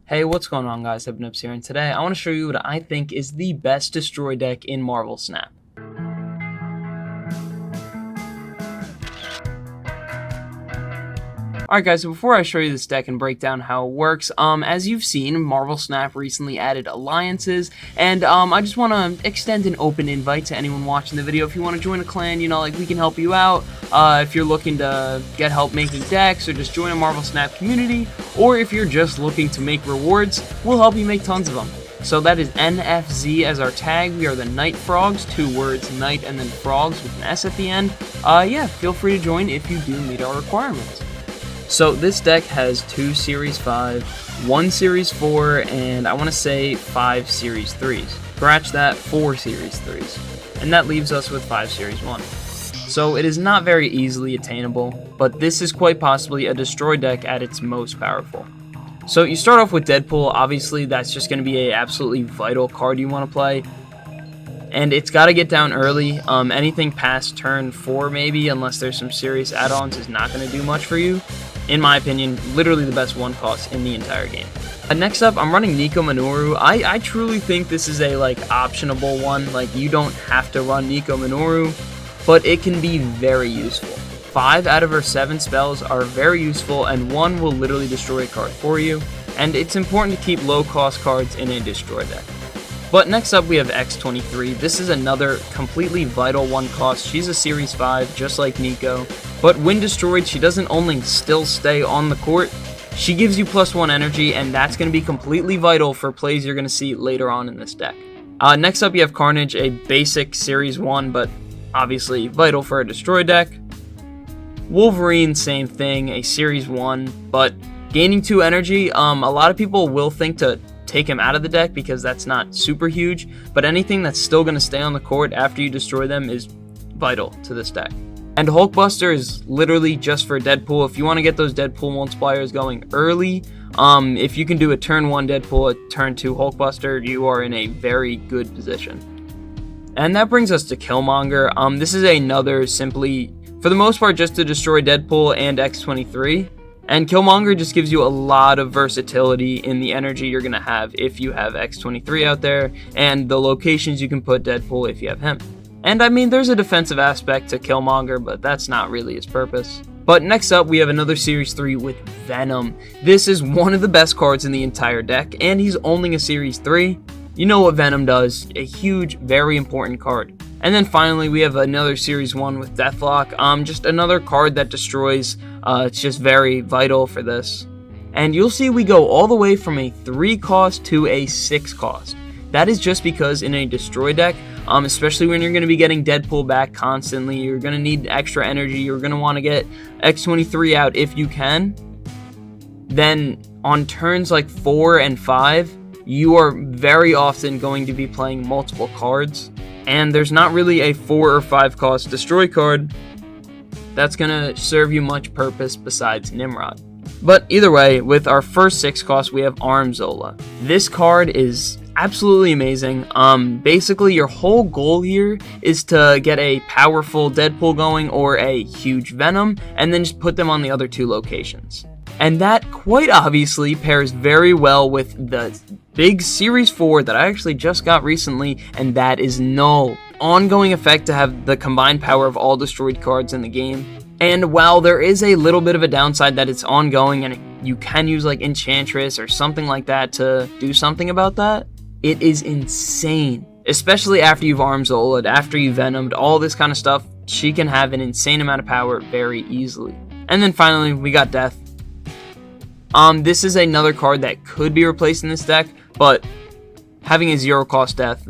Hey, what's going on, guys? Hypnops here, and today I want to show you what I think is the best destroy deck in Marvel Snap. Alright guys, so before I show you this deck and break down how it works, as you've seen, Marvel Snap recently added alliances, and I just want to extend an open invite to anyone watching the video. If you want to join a clan, we can help you out. If you're looking to get help making decks, or just join a Marvel Snap community, or if you're just looking to make rewards, we'll help you make tons of them. So that is NFZ as our tag. We are the Night Frogs, 2 words, night and then frogs with an S at the end. Yeah, feel free to join if you do meet our requirements. So this deck has 2 Series 5, 1 Series 4, and I want to say 5 Series 3s. Scratch that, 4 Series 3s. And that leaves us with 5 Series 1. So it is not very easily attainable, but this is quite possibly a destroy deck at its most powerful. So you start off with Deadpool. Obviously that's just going to be an absolutely vital card you want to play. And it's got to get down early. Anything past turn 4 maybe, unless there's some serious add-ons, is not going to do much for you. In my opinion, literally the best 1 cost in the entire game. Next up, I'm running Nico Minoru. I truly think this is a optionable one. You don't have to run Nico Minoru, but it can be very useful. 5 out of her 7 spells are very useful, and 1 will literally destroy a card for you. And it's important to keep low cost cards in a destroy deck. But next up we have X23. This is another completely vital 1 cost. She's a Series 5, just like Nico. But when destroyed, she doesn't only still stay on the court, she gives you +1 energy, and that's going to be completely vital for plays you're going to see later on in this deck. Next up you have Carnage, a basic Series 1, but obviously vital for a destroy deck. Wolverine, same thing, a Series 1, but gaining 2 energy. A lot of people will think to take him out of the deck because that's not super huge, but anything that's still going to stay on the court after you destroy them is vital to this deck. And Hulkbuster is literally just for Deadpool. If you want to get those Deadpool multipliers going early, if you can do a turn 1 Deadpool, a turn 2 Hulkbuster, you are in a very good position. And that brings us to Killmonger. This is another simply, for the most part, just to destroy Deadpool and X23. And Killmonger just gives you a lot of versatility in the energy you're going to have if you have X23 out there, and the locations you can put Deadpool if you have him. And I mean, there's a defensive aspect to Killmonger, but that's not really his purpose. But next up, we have another Series 3 with Venom. This is one of the best cards in the entire deck, and he's only a Series 3. You know what Venom does, a huge, very important card. And then finally, we have another Series 1 with Deathlock, just another card that destroys. It's just very vital for this. And you'll see we go all the way from a 3 cost to a 6 cost. That is just because in a destroy deck, especially when you're going to be getting Deadpool back constantly, you're going to need extra energy, you're going to want to get X23 out if you can. Then on turns 4 and 5, you are very often going to be playing multiple cards. And there's not really a 4 or 5 cost destroy card that's going to serve you much purpose besides Nimrod. But either way, with our first 6 cost, we have Arm Zola. This card is absolutely amazing. Basically, your whole goal here is to get a powerful Deadpool going or a huge Venom, and then just put them on the other 2 locations. And that quite obviously pairs very well with the big Series 4 that I actually just got recently, and that is Null. Ongoing effect to have the combined power of all destroyed cards in the game. And while there is a little bit of a downside that it's ongoing and you can use Enchantress or something like that to do something about that, it is insane. Especially after you've Arm Zola'd, after you've Venomed, all this kind of stuff, she can have an insane amount of power very easily. And then finally, we got Death. This is another card that could be replaced in this deck, but having a 0 cost death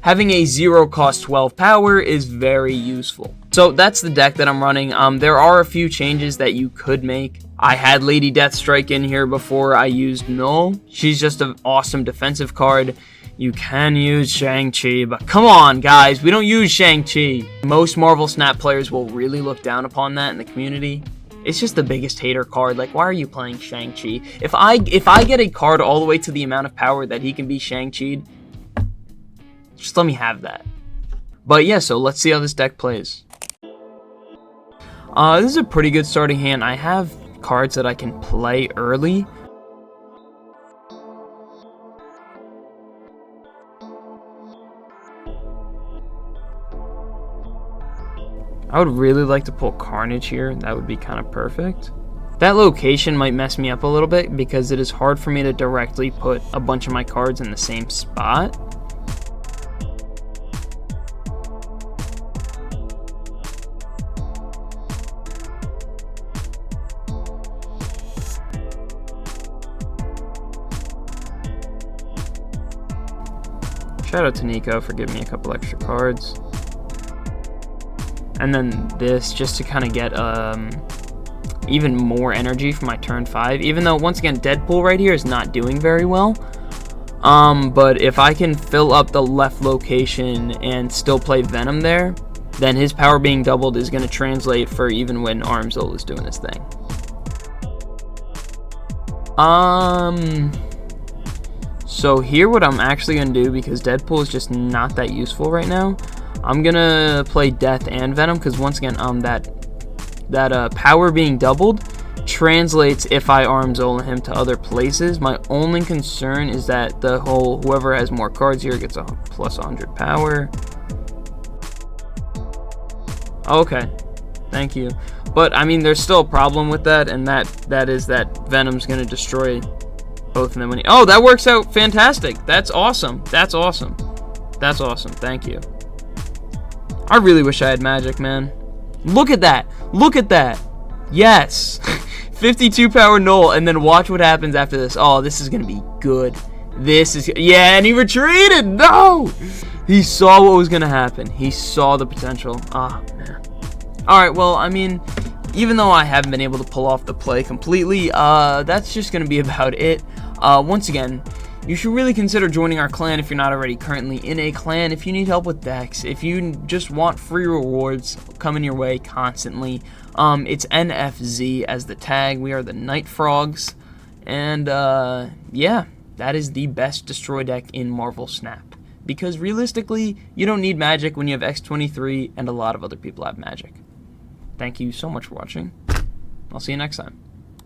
having a 0 cost 12 power is very useful. So that's the deck that I'm running. There are a few changes that you could make. I had Lady Deathstrike in here before I used Null. She's just an awesome defensive card. You can use Shang-Chi, but come on guys, we don't use Shang-Chi. Most Marvel Snap players will really look down upon that in the community. It's just the biggest hater card. Why are you playing Shang-Chi? If I get a card all the way to the amount of power that he can be Shang-Chi'd, just let me have that. But yeah, so let's see how this deck plays. This is a pretty good starting hand. I have cards that I can play early. I would really like to pull Carnage here. That would be kind of perfect. That location might mess me up a little bit because it is hard for me to directly put a bunch of my cards in the same spot. Shout out to Nico for giving me a couple extra cards. And then this, just to kind of get even more energy for my turn 5. Even though, once again, Deadpool right here is not doing very well. But if I can fill up the left location and still play Venom there, then his power being doubled is going to translate for even when Armzol is doing his thing. So here what I'm actually going to do, because Deadpool is just not that useful right now, I'm going to play Death and Venom, because once again, that power being doubled translates if I Armzol him to other places. My only concern is that the whole whoever has more cards here gets a plus 100 power. Okay, thank you. But I mean, there's still a problem with that, and that is that Venom's going to destroy both of them. Oh, that works out fantastic. That's awesome. That's awesome. That's awesome. Thank you. I really wish I had magic, man. Look at that. Look at that. Yes. 52 power null, and then watch what happens after this. Oh, this is going to be good. This is... Yeah, and he retreated. No! He saw what was going to happen. He saw the potential. Ah, man. Alright, well, I mean, even though I haven't been able to pull off the play completely, that's just going to be about it. Once again, you should really consider joining our clan if you're not already currently in a clan. If you need help with decks, if you just want free rewards coming your way constantly, it's NFZ as the tag. We are the Night Frogs, and yeah, that is the best destroy deck in Marvel Snap. Because realistically, you don't need magic when you have X23 and a lot of other people have magic. Thank you so much for watching. I'll see you next time.